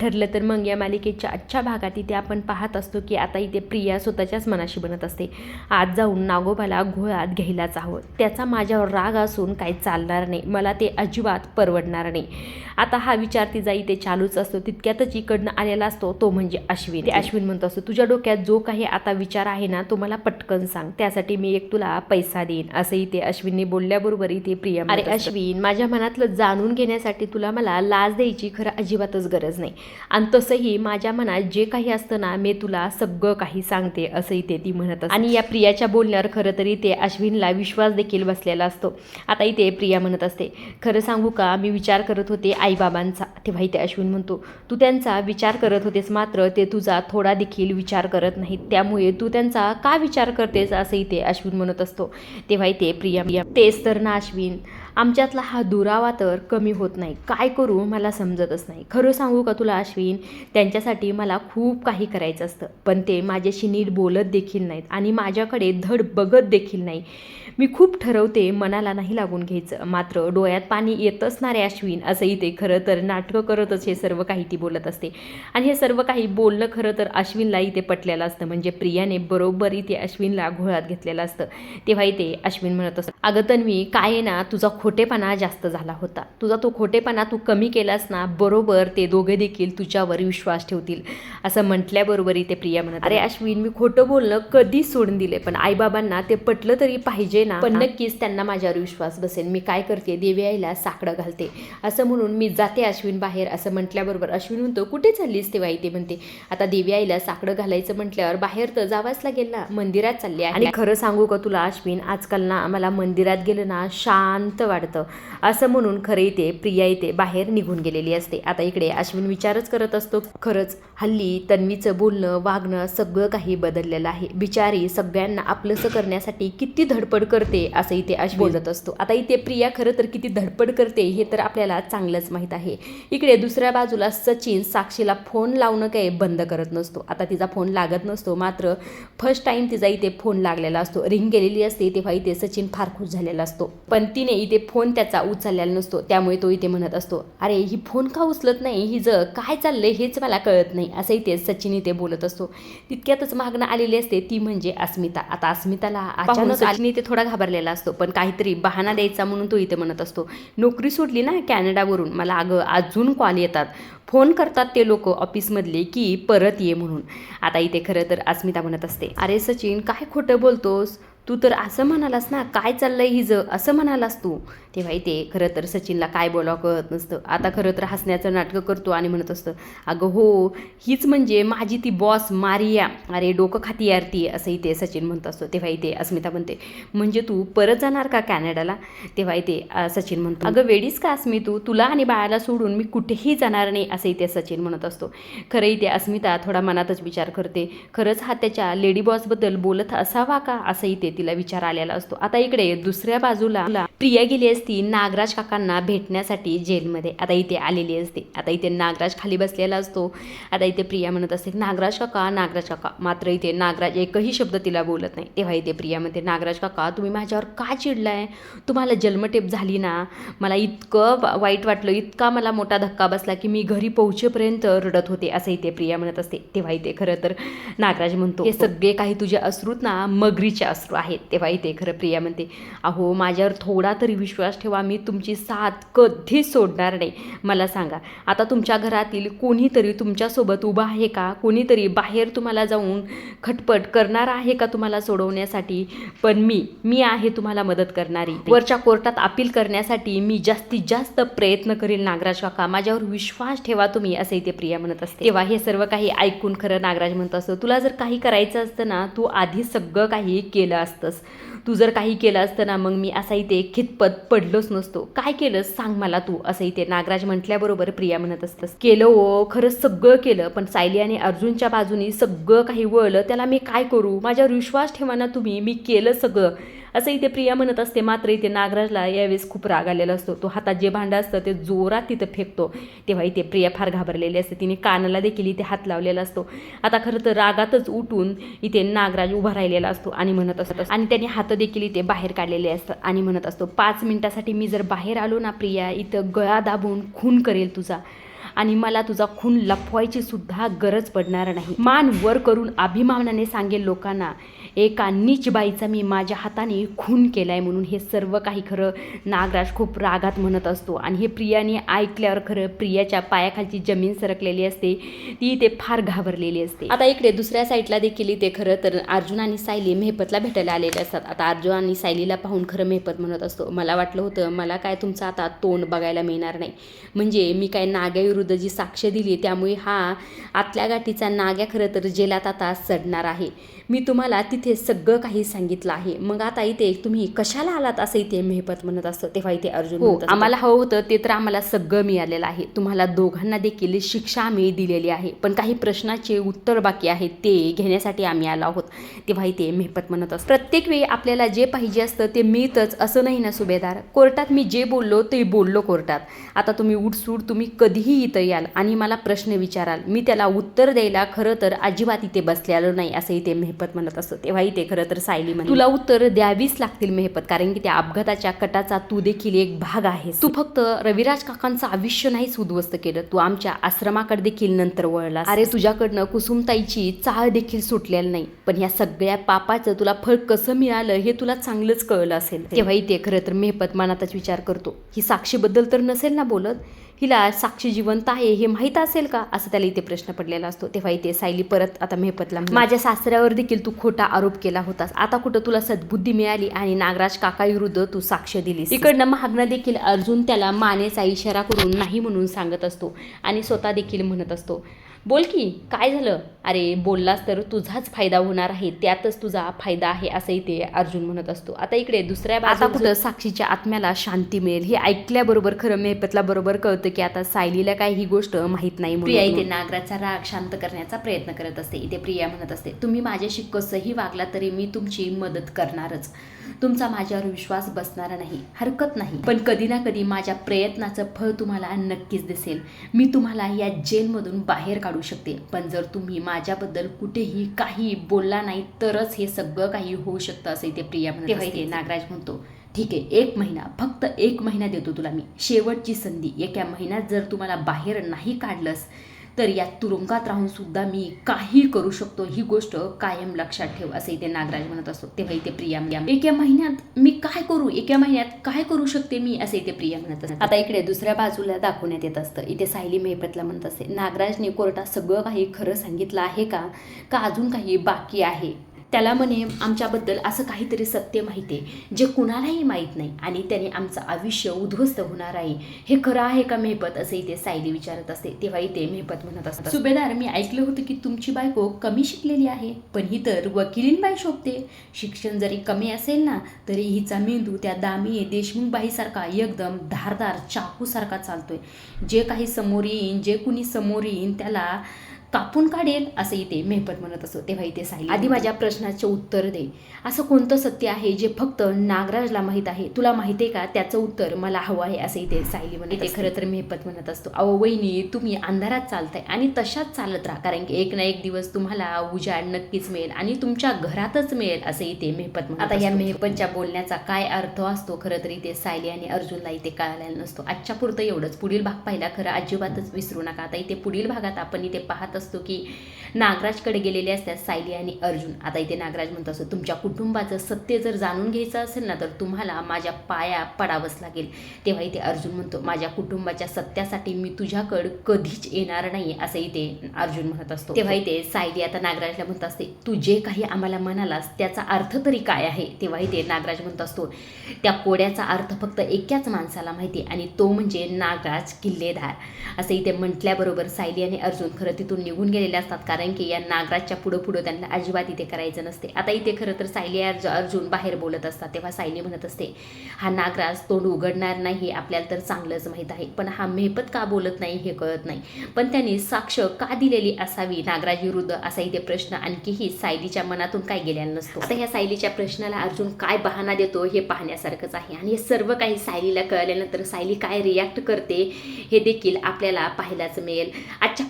ठरलं तर मग या मालिकेच्या आजच्या भागात इथे आपण पाहत असतो की आता इथे प्रिया स्वतःच्याच मनाशी बनत असते. आज जाऊन नागोबाला घोळात घ्यायलाच हवं. त्याचा माझ्यावर राग असून काही चालणार नाही, मला ते अजिबात परवडणार नाही. आता हा विचार तिचा इथे चालूच असतो. तितक्यातच इकडनं आलेला असतो तो म्हणजे अश्विन. ते अश्विन म्हणतो असतो, तुझ्या डोक्यात जो काही आता विचार आहे ना तो मला पटकन सांग, त्यासाठी मी एक तुला पैसा देईन, असं इथे अश्विनने बोलल्याबरोबर इथे प्रिया अरे अश्विन, माझ्या मनातलं जाणून घेण्यासाठी तुला मला लाज द्यायची खरं अजिबातच गरज नाही. आणि तसंही माझ्या मनात जे काही असतं ना मी तुला सगळं काही सांगते, असं इथे ती म्हणत असते. आणि या प्रियाच्या बोलण्यावर खरं तरी ते अश्विनला विश्वास देखील बसलेला असतो. आता इथे प्रिया म्हणत असते, खरं सांगू का, मी विचार करत होते आईबाबांचा. तेव्हा इथे अश्विन म्हणतो, तू त्यांचा विचार करत होतेस, मात्र ते तुझा थोडा देखील विचार करत नाहीत, त्यामुळे तू त्यांचा का विचार करतेस, असं इथे अश्विन म्हणत असतो. तेव्हा इथे प्रिया, तेच तर ना अश्विन, आमच्यातला हा दुरावा तर कमी होत नाही. काय करू मला समजतच नाही. खरं सांगू का तुला अश्विन, त्यांच्यासाठी मला खूप काही करायचं असतं, पण ते माझ्याशी नीट बोलत देखील नाहीत आणि माझ्याकडे धड बघत देखील नाही. मी खूप ठरवते मनाला नाही लागून घ्यायचं, मात्र डोळ्यात पाणी येतच ना रे अश्विन, असं इथे खरं तर नाटकं करतच हे सर्व काही ती बोलत असते. आणि हे सर्व काही बोलणं खरं तर अश्विनला इथे पटलेलं असतं, म्हणजे प्रियाने बरोबर इथे अश्विनला घोळात घेतलेलं असतं. तेव्हा इथे अश्विन म्हणत असतं, अगं तन्वी, काय आहे ना, तुझा खोटेपणा जास्त झाला होता, तुझा तो खोटेपणा तू कमी केलास ना, बरोबर ते दोघे देखील तुझ्यावर विश्वास ठेवतील, असं म्हटल्याबरोबर इथे प्रिया म्हणत, अरे अश्विन, मी खोटं बोलणं कधीच सोडून दिले, पण आईबाबांना ते पटलं तरी पाहिजे ना, पण नक्कीच त्यांना माझ्यावर विश्वास बसेल. मी काय करते, देवी आईला साकडं घालते, असं म्हणून मी जाते अश्विन बाहेर, असं म्हटल्याबरोबर अश्विन म्हणतो, कुठे चाललीस? तेव्हा इथे म्हणते, आता देवी आईला साकडं घालायचं म्हटल्यावर बाहेर तर जावंच लागेल ना, मंदिरात चालले आहे. आणि खरं सांगू का तुला अश्विन, आजकाल ना मला मंदिरात गेलं ना शांत वाटतं, असं म्हणून खरं इथे प्रिया इथे बाहेर निघून गेलेली असते. आता इकडे अश्विन विचारच करत असतो, खरंच हल्ली तन्वीचं बोलणं वागणं सगळं काही बदललेलं आहे. बिचारी सगळ्यांना आपलंसं करण्यासाठी किती धडपड करते, असं इथे अश्विन बोलत असतो. आता इथे प्रिया खरं तर किती धडपड करते हे तर आपल्याला चांगलंच माहीत आहे. इकडे दुसऱ्या बाजूला सचिन साक्षीला फोन लावणं काही बंद करत नसतो. आता तिचा फोन लागत नसतो, मात्र फर्स्ट टाइम तिचा इथे फोन लागलेला असतो, रिंग गेलेली असते. तेव्हा इथे सचिन फार खुश झालेला असतो, पण तिने इथे फोन त्याचा उचललेला नसतो, त्यामुळे तो इथे म्हणत असतो, अरे ही फोन का उचलत नाही, हिचं काय चाललंय हेच मला कळत नाही, असं इथे सचिन इथे बोलत असतो. तितक्यातच मागणं आलेली असते ती म्हणजे अस्मिता. आता अस्मिताला अचानक सचिन इथे थोडा घाबरलेला असतो, पण काहीतरी बहाणा द्यायचा म्हणून तो इथे म्हणत असतो, नोकरी सोडली ना कॅनडावरून, मला अगं अजून कॉल येतात, फोन करतात ते लोक ऑफिसमधले की परत ये म्हणून. आता इथे खरं तर अस्मिता म्हणत असते, अरे सचिन, काय खोटं बोलतोस तू, तर असं म्हणालास ना, काय चाललंय हिचं, असं म्हणालास तू. तेव्हा इथे खरं तर सचिनला काय बोलावं कळत नसतं. आता खरं तर हसण्याचं नाटकं करतो आणि म्हणत असतं, अगं हो, हीच म्हणजे माझी ती बॉस मारिया, अरे डोकं खाती यार ती, असं इथे सचिन म्हणत असतो. तेव्हा इथे अस्मिता म्हणते, म्हणजे तू परत जाणार का कॅनडाला? तेव्हा इथे सचिन म्हणतो, अगं वेडीस का अस्मी तू, तुला आणि बाळाला सोडून मी कुठेही जाणार नाही, असं इथे सचिन म्हणत असतो. खरं इथे अस्मिता थोडा मनातच विचार करते, खरंच हा त्याच्या लेडी बॉसबद्दल बोलत असावा का, असं इथे तिला विचार आलेला असतो. आता इकडे दुसऱ्या बाजूला प्रिया गेली असती नागराज काकांना भेटण्यासाठी जेलमध्ये. आता इथे आलेली असते. आता इथे नागराज खाली बसलेला असतो. आता इथे प्रिया म्हणत असते, नागराज काका, नागराज काका, मात्र इथे नागराज एकही शब्द तिला बोलत नाही. तेव्हा इथे प्रिया म्हणते, नागराज काका, तुम्ही माझ्यावर का चिडलाय? तुम्हाला जन्मठेप झाली ना, मला इतकं वाईट वाटलं, इतका मला मोठा धक्का बसला की मी घरी पोहोचेपर्यंत रडत होते, असं इथे प्रिया म्हणत असते. तेव्हा इथे खरं तर नागराज म्हणतो, हे सगळे काही तुझे अश्रूत ना मगरीचे अश्रू आहेत. तेव्हा इथे खरं प्रिया म्हणते, अहो माझ्यावर थोडा तरी विश्वास ठेवा, मी तुमची साथ कधीच सोडणार नाही. मला सांगा, आता तुमच्या घरातील कोणीतरी तुमच्यासोबत उभा आहे का? कोणीतरी बाहेर तुम्हाला जाऊन खटपट करणार आहे का तुम्हाला सोडवण्यासाठी? पण मी आहे तुम्हाला मदत करणारी. वरच्या कोर्टात अपील करण्यासाठी मी जास्तीत जास्त प्रयत्न करेल नागराज काका, माझ्यावर विश्वास ठेवा तुम्ही, असं इथे प्रिया म्हणत असते. तेव्हा हे सर्व काही ऐकून खरं नागराज म्हणत असतो, तुला जर काही करायचं असतं ना, तू आधी सगळं काही केलं असतंस. तू जर काही केलं असतं ना, मग मी असा इथे खितपत पडलोच नसतो. काय केलंस सांग मला तू, असं इथे नागराज म्हटल्याबरोबर प्रिया म्हणत असतंस, केलं हो, खरंच सगळं केलं, पण सायली आणि अर्जुनच्या बाजूनी सगळं काही वळलं, त्याला मी काय करू? माझ्यावर विश्वास ठेवा ना तुम्ही, मी केलं सगळं, असं इथे प्रिया म्हणत असते. मात्र इथे नागराजला यावेळेस खूप राग आलेला असतो. तो हातात जे भांडं असतं ते जोरात तिथं फेकतो. तेव्हा इथे प्रिया फार घाबरलेली असते. तिने कानाला देखील इथे हात लावलेला असतो. आता खरं तर रागातच उठून इथे नागराज उभा राहिलेला असतो आणि म्हणत असतो, आणि त्याने हात देखील इथे बाहेर काढलेले असतात आणि म्हणत असतो, 5 मिनिटासाठी मी जर बाहेर आलो ना प्रिया, इथं गळा दाबून खून करेल तुझा. आणि मला तुझा खून लपवायची सुद्धा गरज पडणार नाही. मान वर करून अभिमानाने सांगेल लोकांना, एका नीच बाईचा मी माझ्या हाताने खून केलाय म्हणून. हे सर्व काही खरं नागराज खूप रागात म्हणत असतो आणि हे प्रियाने ऐकल्यावर खरं प्रियाच्या पायाखालची जमीन सरकलेली असते. ती ते फार घाबरलेली असते. आता इकडे दुसऱ्या साईडला देखील ते खरं तर अर्जुन आणि सायली मेहपतला भेटायला आलेले असतात. आता अर्जुन आणि सायलीला पाहून खरं मेहपत म्हणत असतो, मला वाटलं होतं मला काय तुमचं आता तोंड बघायला मिळणार नाही. म्हणजे मी काय नाग्याविरुद्ध जी साक्ष दिली त्यामुळे हा आतल्या गाठीचा नाग्या खरं तर जेलात आता सडणार आहे. मी तुम्हाला तिथे सगळं काही सांगितलं आहे, मग आता इथे तुम्ही कशाला आलात असं इथे मेहपत म्हणत असतो. तेव्हा इथे अर्जुन हो, आम्हाला हवं होतं ते तर आम्हाला सगळं मिळालेलं आहे. तुम्हाला दोघांना देखील शिक्षा आम्ही दिलेली आहे, पण काही प्रश्नाचे उत्तर बाकी आहेत ते घेण्यासाठी आम्ही आलो आहोत. तेव्हा इथे मेहपत म्हणत असतो, प्रत्येक वेळी आपल्याला जे पाहिजे असतं ते मिळतंच असं नाही ना सुभेदार. कोर्टात मी जे बोललो ते बोललो कोर्टात. आता तुम्ही उठसूट तुम्ही कधीही इथं याल आणि मला प्रश्न विचाराल, मी त्याला उत्तर द्यायला खरं तर अजिबात इथे बसलेलो नाही असं इथे मेहपत म्हणत असतो. तेव्हा इथे खरं तर सायली म्हणते, तुला उत्तर द्यावीच लागतील मेहपत, कारण की त्या अपघाताच्या कटाचा तू देखील एक भाग आहेस. तू फक्त रविराज काकांचं आयुष्य नाहीच उद्ध्वस्त केलं, तू आमच्या आश्रमाकडे देखील नंतर वळलास. अरे तुझ्याकडनं कुसुमताईची चाळ देखील सुटलेली नाही, पण ह्या सगळ्या पापाचं तुला फळ कसं मिळालं हे तुला चांगलंच कळलं असेल. तेव्हा इथे खरं तर मेहपत मनातच विचार करतो, ही साक्षीबद्दल तर नसेल ना बोलत, हिला साक्षी जिवंत आहे हे माहीत असेल का असं त्याला इथे प्रश्न पडलेला असतो. तेव्हा इथे सायली परत आता मेहपतला, माझ्या सासऱ्यावर देखील तू खोटा आरोप केला होतास, आता कुठं तुला सद्बुद्धी मिळाली आणि नागराज काकाविरुद्ध तू साक्ष दिलीस. इकडनं महागणं देखील अर्जुन त्याला मानेचा इशारा करून नाही म्हणून सांगत असतो आणि स्वतः देखील म्हणत असतो, बोल की काय झालं. अरे बोललास तर तुझाच फायदा होणार आहे, त्यातच तुझा फायदा आहे असंही ते अर्जुन म्हणत असतो. आता इकडे दुसऱ्या बाजूला कुठं साक्षीच्या आत्म्याला शांती मिळेल हे ऐकल्याबरोबर खरं मेहपतला बरोबर कळतं की आता सायलीला काय ही गोष्ट माहीत नाही. प्रिया इथे नागराजचा राग शांत करण्याचा प्रयत्न करत असते. इथे प्रिया म्हणत असते, तुम्ही माझ्याशी कसंही वागला तरी मी तुमची मदत करणारच, तुमचा माझ्यावर विश्वास बसणारा नाही, हरकत नाही, पण कधी ना कधी माझ्या प्रयत्नाचं फळ तुम्हाला नक्कीच दिसेल. मी तुम्हाला या जेलमधून बाहेर काढू शकते, पण जर तुम्ही माझ्याबद्दल कुठेही काही बोलला नाही तरच हे सगळं काही होऊ शकतं असं इथे प्रिया म्हणते. तेव्हा इथे नागराज म्हणतो, ठीक आहे, 1 महिना, फक्त 1 महिना देतो तुला मी, शेवटची संधी. एका महिन्यात जर तुम्हाला बाहेर नाही काढलंस तर या तुरुंगात राहून सुद्धा मी काही करू शकतो, ही गोष्ट कायम लक्षात ठेव असं इथे नागराज म्हणत असतो. तेव्हा इथे प्रिया, एका महिन्यात मी काय करू, एका महिन्यात काय करू शकते मी असं इथे प्रिया म्हणत असते. आता इकडे दुसऱ्या बाजूला दाखवण्यात येत असतं. इथे सायली मेहपतला म्हणत असते, नागराजने कोर्टात सगळं काही खरं सांगितलं आहे का अजून काही बाकी आहे. त्याला म्हणे आमच्याबद्दल असं काहीतरी सत्य माहिती आहे जे कुणालाही माहीत नाही आणि त्याने आमचं आयुष्य उद्ध्वस्त होणार आहे, हे खरं आहे का मेहपत असं इथे सायली विचारत असते. तेव्हा इथे मेहपत म्हणत असतात, सुभेदार मी ऐकलं होतं की तुमची बायको कमी शिकलेली आहे, पण ही तर वकिलीन बाई शोभते. शिक्षण जरी कमी असेल ना तरी हिचा मेंदू त्या दामी देशमुख बाईसारखा एकदम धारदार चाकूसारखा चालतोय. जे काही समोर येईन, जे कुणी समोर येईन त्याला कापून काढेल असं इथे मेहपत म्हणत असतो. तेव्हा इथे सायली, आधी माझ्या प्रश्नाचे उत्तर दे, असं कोणतं सत्य आहे जे फक्त नागराजला माहीत आहे, तुला माहिती आहे का, त्याचं उत्तर मला हवं आहे असं इथे सायली म्हणते. ते खरं तर मेहपत म्हणत असतो, अहो वहिनी तुम्ही अंधारात चालताय आणि तशाच चालत राहा, कारण की एक ना एक दिवस तुम्हाला उजाड नक्कीच मिळेल आणि तुमच्या घरातच मिळेल असं इथे मेहपत म्हणत. आता या मेहपतच्या बोलण्याचा काय अर्थ असतो खरं तर इथे सायली आणि अर्जुनला इथे कळालेला नसतो. आजच्या पुरतं एवढंच. पुढील भाग पाहिला खरं अजिबातच विसरू नका. आता इथे पुढील भागात आपण इथे पाहत असतो की नागराजकडे गेलेले असतात सायली आणि अर्जुन. आता इथे नागराज म्हणतो असं, तुमच्या कुटुंबाचं सत्य जर जाणून घ्यायचं असेल ना तर तुम्हाला माझ्या पाया पडावंच लागेल. तेव्हा इथे अर्जुन म्हणतो, माझ्या कुटुंबाच्या सत्यासाठी मी तुझ्याकडे कधीच येणार नाही असं इथे अर्जुन म्हणत असतो. तेव्हा इथे सायली आता नागराजला म्हणत असते, तू जे काही आम्हाला म्हणालास त्याचा अर्थ तरी काय आहे. तेव्हा इथे नागराज म्हणत असतो, त्या कोड्याचा अर्थ फक्त एकाच माणसाला माहिती आणि तो म्हणजे नागराज किल्लेदार असं इथे म्हटल्याबरोबर सायली आणि अर्जुन खरं तिथून निघून गेलेले असतात, कारण की या नागराजच्या पुढं त्यांना अजिबात इथे करायचं नसते. आता इथे खरं तर सायली अर्जुन बाहेर बोलत असतात. तेव्हा सायली म्हणत असते, हा नागराज तोंड उघडणार नाही हे आपल्याला तर चांगलंच माहीत आहे, पण हा मेहपत का बोलत नाही हे कळत नाही, पण त्यांनी साक्ष का दिलेली असावी नागराज विरुद्ध असा इथे प्रश्न आणखीही सायलीच्या मनातून काय गेलेला नसतो. आता ह्या सायलीच्या प्रश्नाला अर्जुन काय बहाणा देतो हे पाहण्यासारखंच आहे आणि हे सर्व काही सायलीला कळल्यानंतर सायली काय रिॲक्ट करते हे देखील आपल्याला पाहायलाच मिळेल. आजच्या